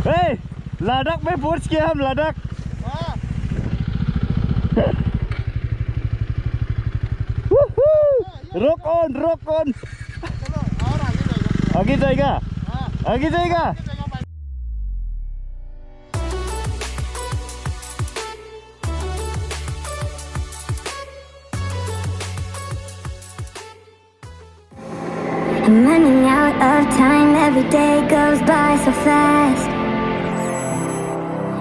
Hey, Ladakh में पहुंच गए हम लद्दाख। रोक ऑन। आगे जाएगा। I'm running out of time, every day goes by so fast.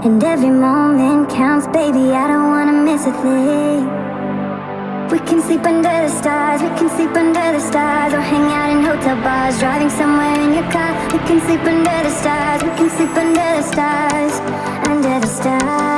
And every moment counts, baby, I don't wanna miss a thing. We can sleep under the stars, or hang out in hotel bars, driving somewhere in your car. We can sleep under the stars, under the stars.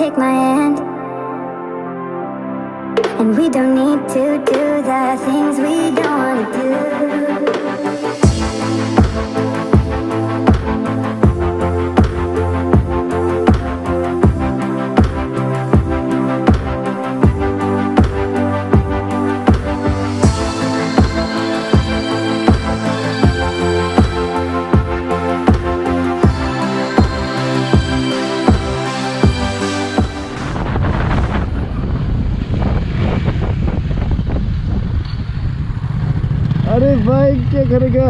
Take my hand, and we don't need to do the things we don't want to do. अरे भाई क्या करेगा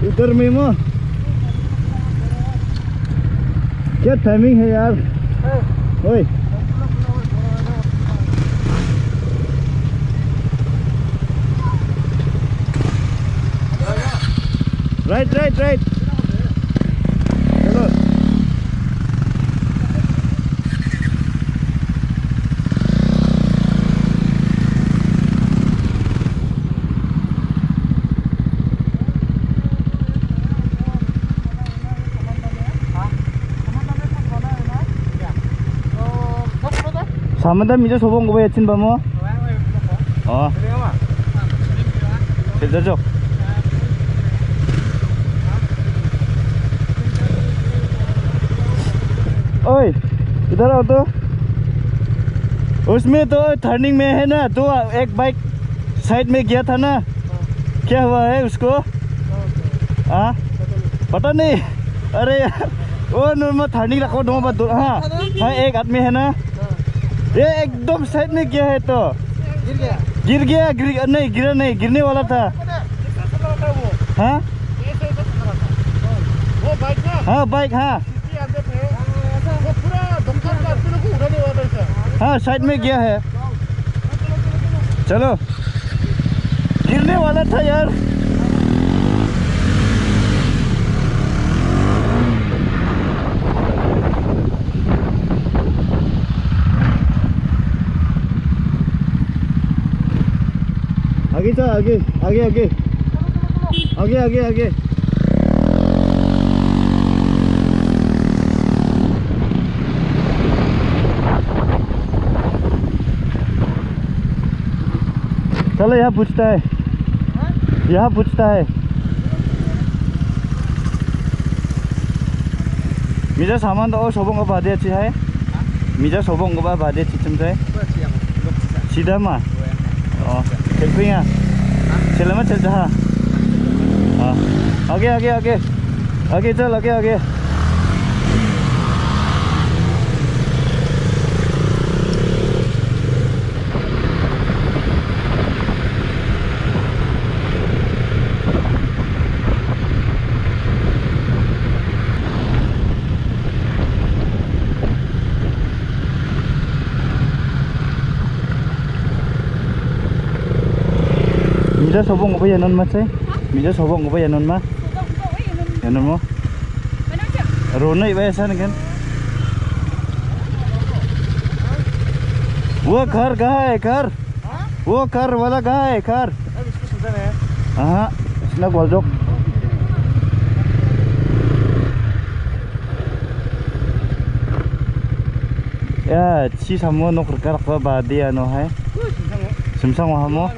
इधर में माँ क्या timing है यार ओए राइट चलो Samanda minta sobong gue yacin bamo. Oh. Tidak jok. ओए इधर आओ तो उसमें तो टर्निंग में है ना तो एक बाइक साइड में गया था ना क्या हुआ है उसको हाँ पता नहीं अरे यार वो नॉर्मल टर्निंग रखो दो बात हाँ हाँ एक आदमी है ना ये एकदम साइड में गया है तो गिर गया नहीं गिरा नहीं गिरने वाला था हाँ हाँ बाइक हाँ हाँ साइड में गया है चलो गिरने वाला था यार आगे चल आगे चलो यहाँ पूछता है मिजा सामान तो sobong apa dia sih hai मिजा sobong apa dia sistem saya sida mah oh camping ah selama cerita हाँ आगे चल आगे Bija sobong apa yanon mas eh? Bija sobong apa yanon mas? Yanon mo? Rona iba ऐसा नहीं वो घर कहाँ है घर वो घर वाला कहाँ है घर हाँ इसना गोलजोक या ची सामो नौकर कर रखा बादिया नो है सिमसंग वहाँ मो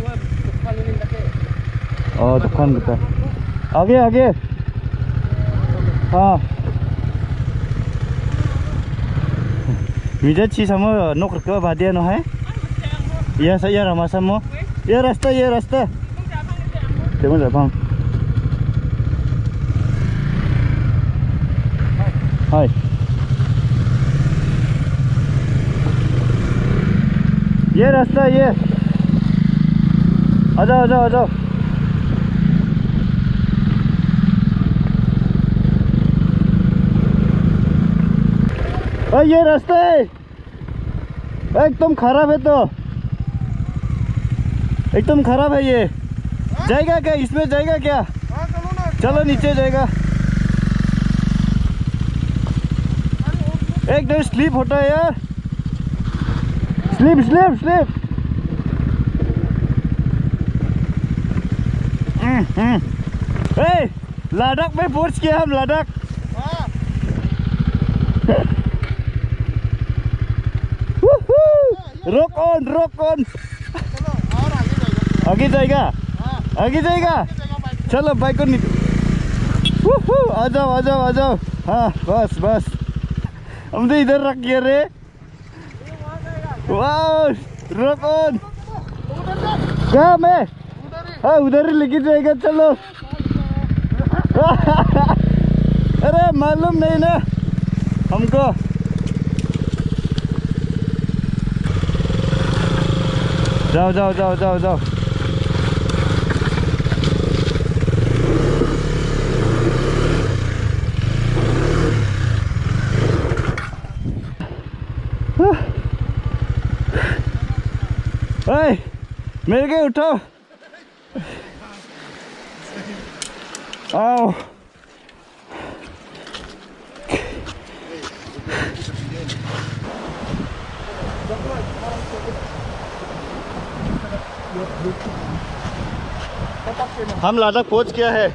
oh दुकान kita आगे आगे हाँ Mija ci sama nok ke badia no hai? Iya saya ramah sama. Ya rasta ya rasta. Tengok dah bang. Hai. ये रास्ता ये आजा आजा आजा ये रास्ता है एकदम खराब है तो एकदम खराब है ये जाएगा क्या इसमें जाएगा क्या चलो नीचे जाएगा एकदम स्लिप होता है यार स्लिप स्लिप स्लिप लद्दाख में पहुंच गए हम लद्दाख रोक ऑन आगे जाएगा चलो बाइक को आ जाओ हाँ बस हम तो इधर रख गए रे वाह रोक ऑन क्या मैं हाँ उधर ही लेके जाएगा चलो अरे मालूम नहीं ना हमको जाओ मेरे के उठो आओ हम लद्दाख पहुंच गया है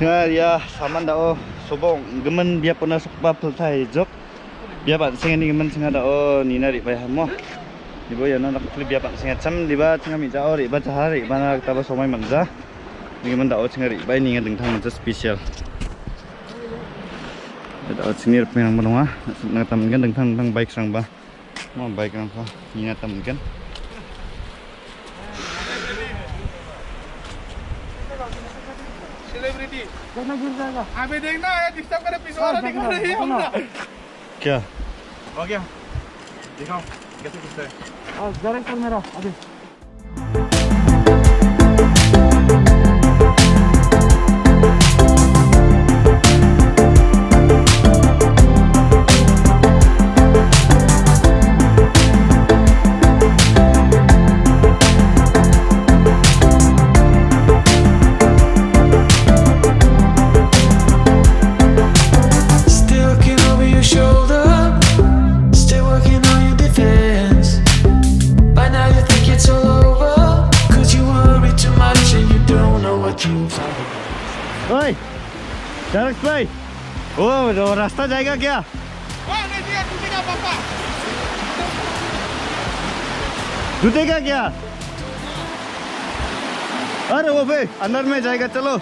ya Samanda sobong gemen dia pernah sokpa peltai jok dia pak sengen gemen senga da ni nari bai hamo ibo ya nak klip dia pak senga cham diba senga mi ja ori ba jahari bana ta ba somai manja gemen da senga ri bai ni ngadeng thang special da senior penang menonga na tam kan deng thang bike sang ba mo bike ang ko ni na tam kan celebrity देखना गिर जाएगा अभी देखना है disturb करे पीछे वाला दिखा रही है हमने क्या हो गया दिखाओ कैसे खींचते हैं ज़राक्स चल मेरा अभी ओए Zarax भाई ओ रास्ता जाएगा क्या नहीं दिया टूटेगा पापा टूटेगा क्या अरे वो भाई अंदर में जाएगा चलो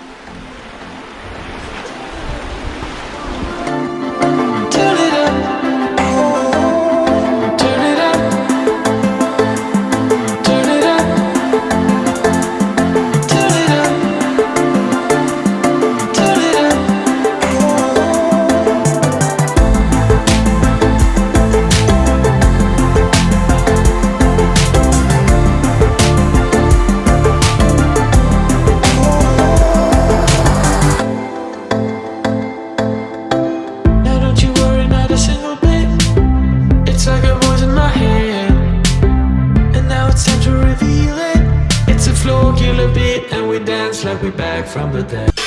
like we back from the dead.